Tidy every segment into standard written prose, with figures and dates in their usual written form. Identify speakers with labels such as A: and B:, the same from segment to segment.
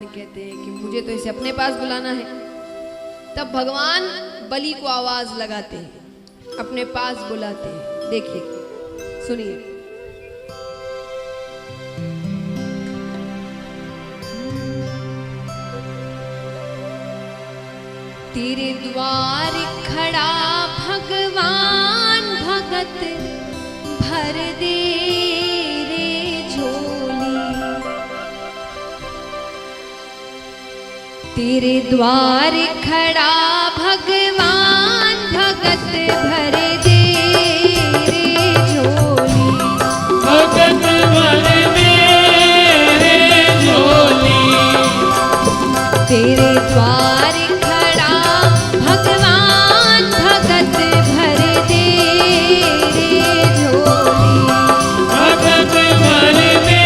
A: कहते हैं कि मुझे तो इसे अपने पास बुलाना है। तब भगवान बलि को आवाज लगाते हैं, अपने पास बुलाते हैं। देखिए, सुनिए। तेरे द्वार खड़ा भगवान भगत भर दे रे झोली। तेरे द्वार खड़ा भगवान भगत भर दे रे झोली।
B: भगत भर दे रे झोली।
A: तेरे द्वार खड़ा भगवान भगत भर दे रे झोली।
B: भगत भर दे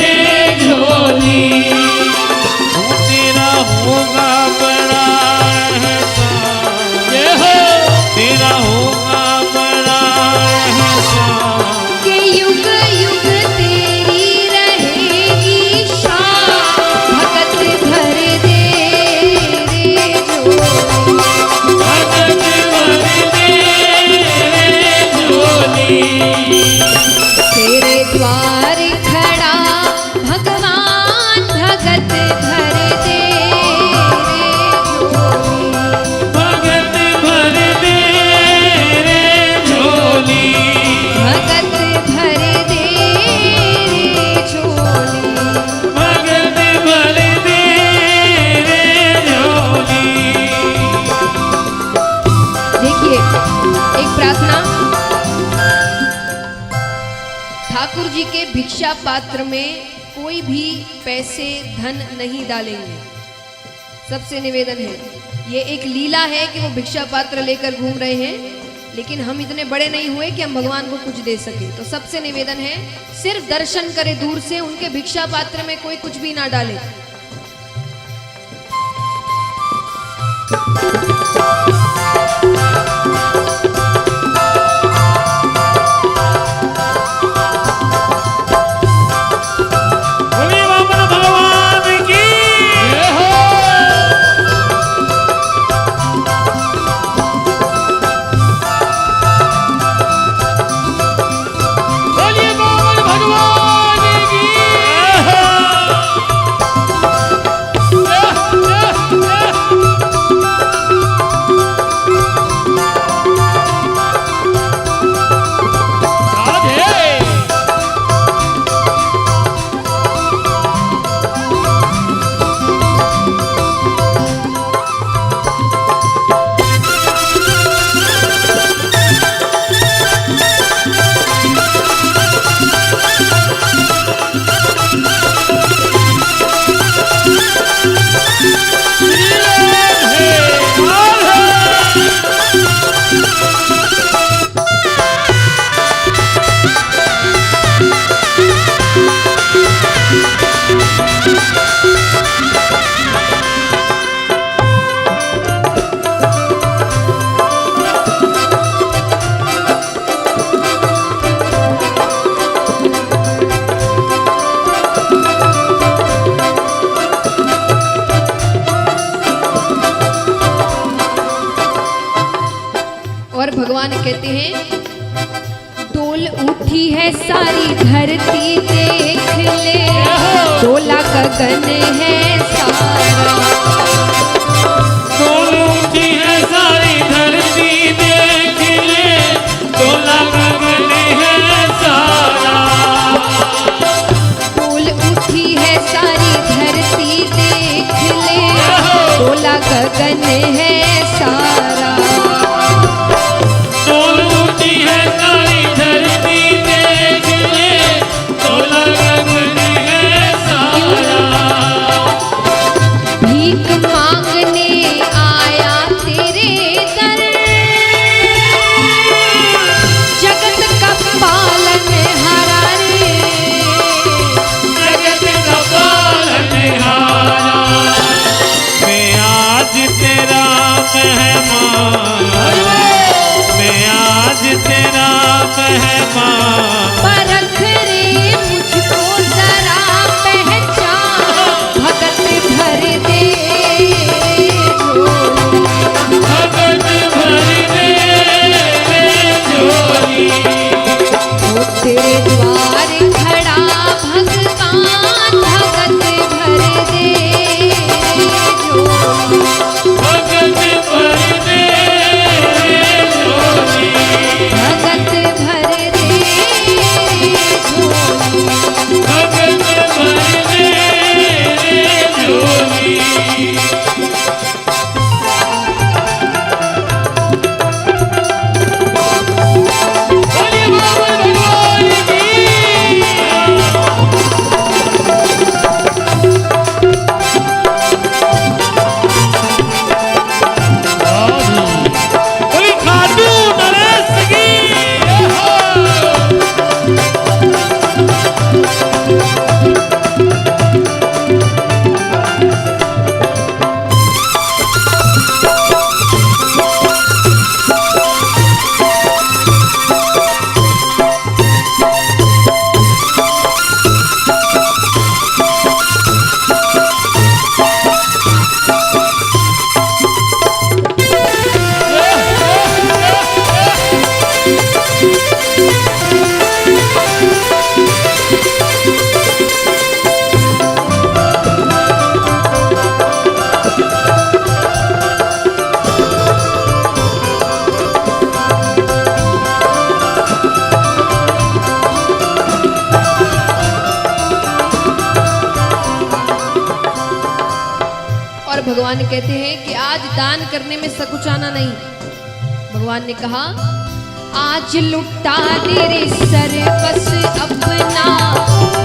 B: रे झोली। तेरा होगा बड़ा एहसान, ये हो तेरा होगा बड़ा एहसान।
A: के युग युग तेरी रहेगी शान। भगत भर दे रे झोली।
B: भगत भर दे रे झोली।
A: तेरे द्वार खड़ा भगवान भगत भर दे रे झोली।
B: भगत भर दे रे झोली।
A: भगत भर दे रे झोली।
B: भगत भर दे रे झोली।
A: देखिए, एक प्रार्थना। ठाकुर जी के भिक्षा पात्र में कोई भी पैसे धन नहीं डालेंगे। सबसे निवेदन है, ये एक लीला है कि वो भिक्षा पात्र लेकर घूम रहे हैं, लेकिन हम इतने बड़े नहीं हुए कि हम भगवान को कुछ दे सके। तो सबसे निवेदन है, सिर्फ दर्शन करे दूर से, उनके भिक्षा पात्र में कोई कुछ भी ना डाले।
B: बोलिए वामन भगवान की जय हो। बोलिए वामन भगवान की जय हो। राधे।
A: और भगवान कहते हैं, डोल उठी है सारी धरती देख ले। डोला गगन है सारा।
B: डोल उठी है सारी धरती देख ले। डोला गगन है सारा।
A: डोल उठी है सारी धरती देख ले। डोला गगन है सारा।
B: डोल उठी है सारी धरती देख ले। डोला गगन है सारा।
A: भीख मांगने आया तेरे दर। जगत का पालन हारा रे।
B: जगत का पालनहारा। मैं आज तेरा
A: और भगवान कहते हैं कि आज दान करने में सकुचाना नहीं। भगवान ने कहा आज लुटा दे रे सर बस अपना,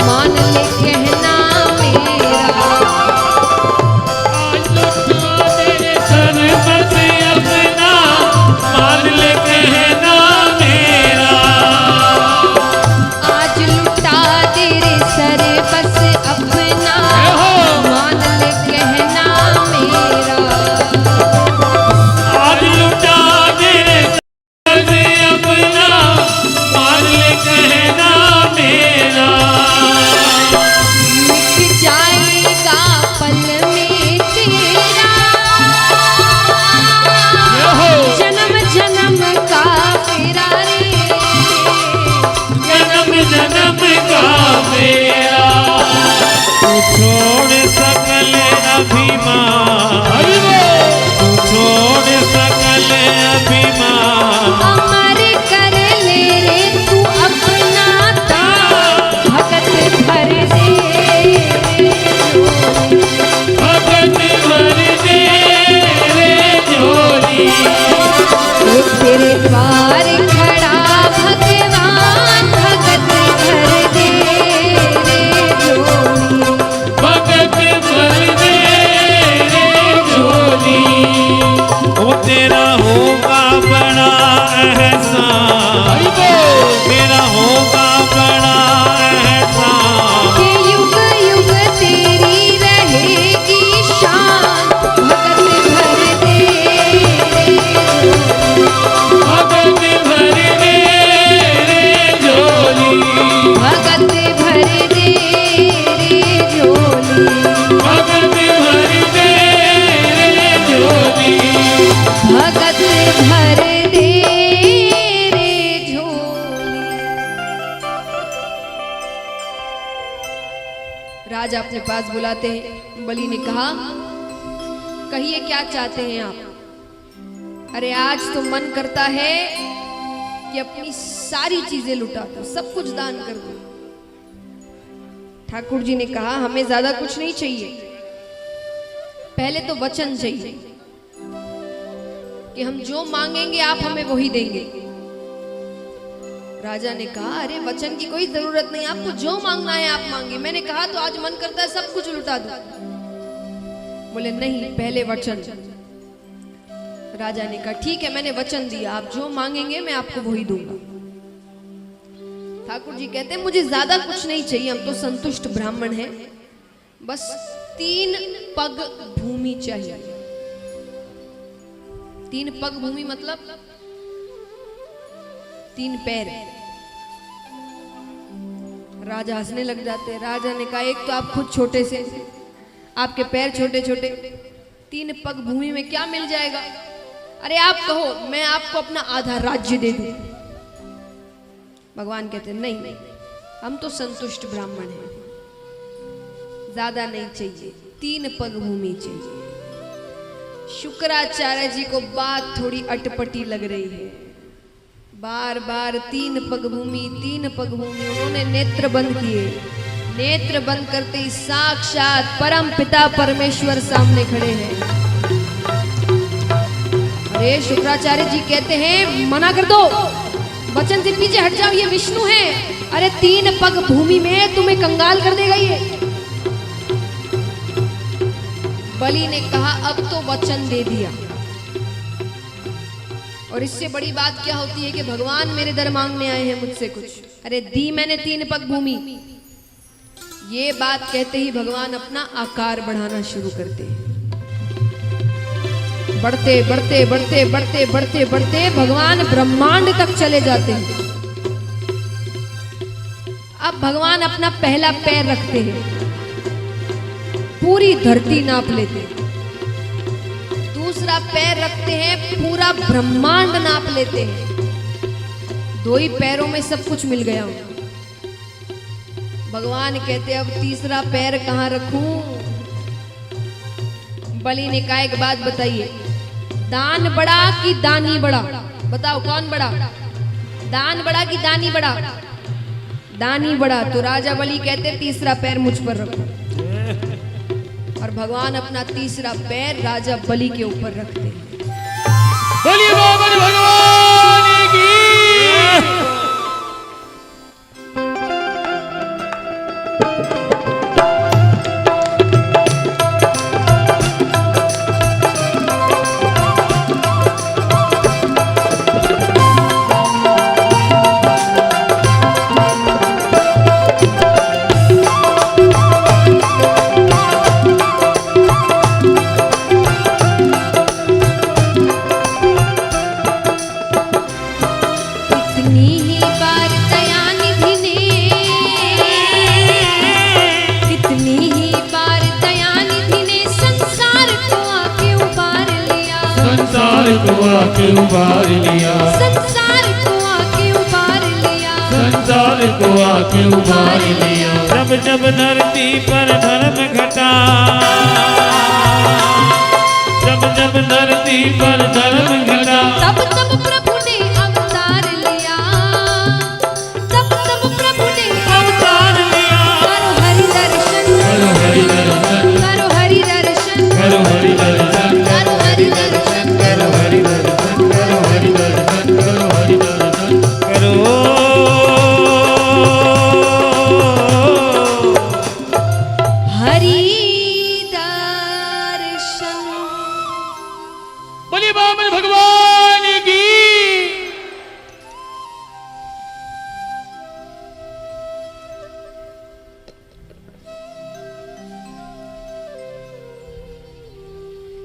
A: मान ले कहना मेरा।
B: आज लुटा दे रे सर बस अपना, मान ले कहना मेरा।
A: आज लुटा दे रे सर बस अपना, मान ले कहना मेरा।
B: आज लुटा दे रे सर अपना, मान ले कहना मेरा।
A: मिट जाएगा पल में तेरा जन्म जन्म का फेरा रे,
B: जन्म जन्म का मेरा। तू छोड़ सकल अभिमान, तू छोड़ सकल अभिमान।
A: अमर कर ले रे तू अपना दान, भगत भर दे
B: भगत भर दे रे झोली।
A: वो तेरे द्वार खड़ा भगवान, भगत भर दे रे झोली।
B: भगत भर दे रे झोली। वो तेरा होगा बड़ा एहसान, तेरा होगा बड़ा एहसान।
A: कि युग युग तेरी रहेगी शान, भगत भर दे रे झोली।
B: भगत भर दे रे झोली।
A: भगत भर दे रे झोली।
B: भगत भर दे रे झोली।
A: भगत भर दे रे झोली। राजा अपने पास बुलाते हैं। बलि ने कहा कहिए क्या चाहते हैं आप। अरे आज तो मन करता है कि अपनी सारी चीजें लुटा दो, सब कुछ दान कर दो। ठाकुर जी ने कहा हमें ज्यादा कुछ नहीं चाहिए, पहले तो वचन चाहिए कि हम जो मांगेंगे आप हमें वही देंगे। राजा ने कहा अरे वचन की कोई जरूरत नहीं, आपको जो मांगना है आप मांगे। मैंने कहा तो आज मन करता है सब कुछ लुटा दो। बोले नहीं, पहले वचन। राजा ने कहा ठीक है, मैंने वचन दिया, आप जो मांगेंगे मैं आपको वही दूंगा। ठाकुर जी कहते हैं मुझे ज्यादा कुछ नहीं चाहिए, हम तो संतुष्ट ब्राह्मण हैं, बस 3 पग भूमि चाहिए। 3 पग भूमि मतलब 3 पैर। राजा हंसने लग जाते। राजा ने कहा एक तो आप खुद छोटे से, आपके पैर छोटे छोटे, 3 पग भूमि में क्या मिल जाएगा। अरे आप कहो मैं आपको अपना आधा राज्य दे दूं। भगवान कहते नहीं नहीं, हम तो संतुष्ट ब्राह्मण हैं, ज्यादा नहीं चाहिए, 3 पग भूमि चाहिए। शुक्राचार्य जी को बात थोड़ी अटपटी लग रही है। बार बार 3 पग भूमि, 3 पग भूमि। उन्होंने नेत्र बंद किए। नेत्र बंद करते ही साक्षात परम पिता परमेश्वर सामने खड़े हैं। अरे शुक्राचार्य जी कहते हैं मना कर दो, वचन से पीछे हट जाओ, ये विष्णु है। अरे 3 पग भूमि में तुम्हें कंगाल कर देगा ये। बलि ने कहा अब तो वचन दे दिया, और इससे बड़ी बात क्या होती है कि भगवान मेरे दर मांगने आए हैं मुझसे कुछ। अरे दी मैंने 3 पग भूमि। ये बात कहते ही भगवान अपना आकार बढ़ाना शुरू करते हैं। बढ़ते बढ़ते बढ़ते बढ़ते बढ़ते बढ़ते भगवान ब्रह्मांड तक चले जाते हैं। अब भगवान अपना पहला पैर रखते हैं, पूरी धरती नाप लेते हैं। दूसरा पैर रखते हैं, पूरा ब्रह्मांड नाप लेते हैं। 2 ही पैरों में सब कुछ मिल गया। भगवान कहते अब तीसरा पैर कहां रखूं। बलि ने कहा एक बात बताइए, दान बड़ा कि दानी बड़ा? बताओ कौन बड़ा, दान बड़ा कि दानी बड़ा? दानी बड़ा। तो राजा बलि कहते तीसरा पैर मुझ पर रखो। और भगवान अपना तीसरा पैर राजा बलि के ऊपर रखते हैं।
B: बोलिए वामन भगवान की। आके उबार लिया,
A: संसार को आके उबार लिया,
B: संसार को आके उबार लिया। जब जब धरती पर धर्म घटा, जब जब धरती पर धर्म घटा,
A: तब तब प्रभु ने अवतार लिया, तब तब प्रभु ने
B: अवतार लिया।
A: करो हरि दर्शन,
B: करो हरि दर्शन,
A: करो हरि दर्शन,
B: करो हरि दर्शन,
A: करो हरि दर्शन,
B: करो हरि दर्शन, करो हरि दर्शन, करो हरि दर्शन, करो
A: हरि दर्शन।
B: बोलिए वामन भगवान की।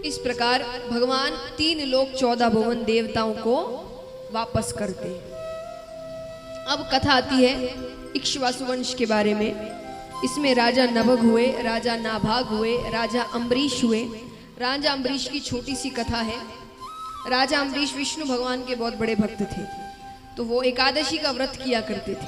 A: इस प्रकार भगवान 3 लोक 14 भुवन देवताओं को वापस करते हैं। अब कथा आती है इक्ष्वाकु वंश के बारे में। इसमें राजा नभग हुए, राजा नाभाग हुए, राजा अम्बरीश हुए। राजा अम्बरीश की छोटी सी कथा है। राजा अम्बरीश विष्णु भगवान के बहुत बड़े भक्त थे, तो वो एकादशी का व्रत किया करते थे।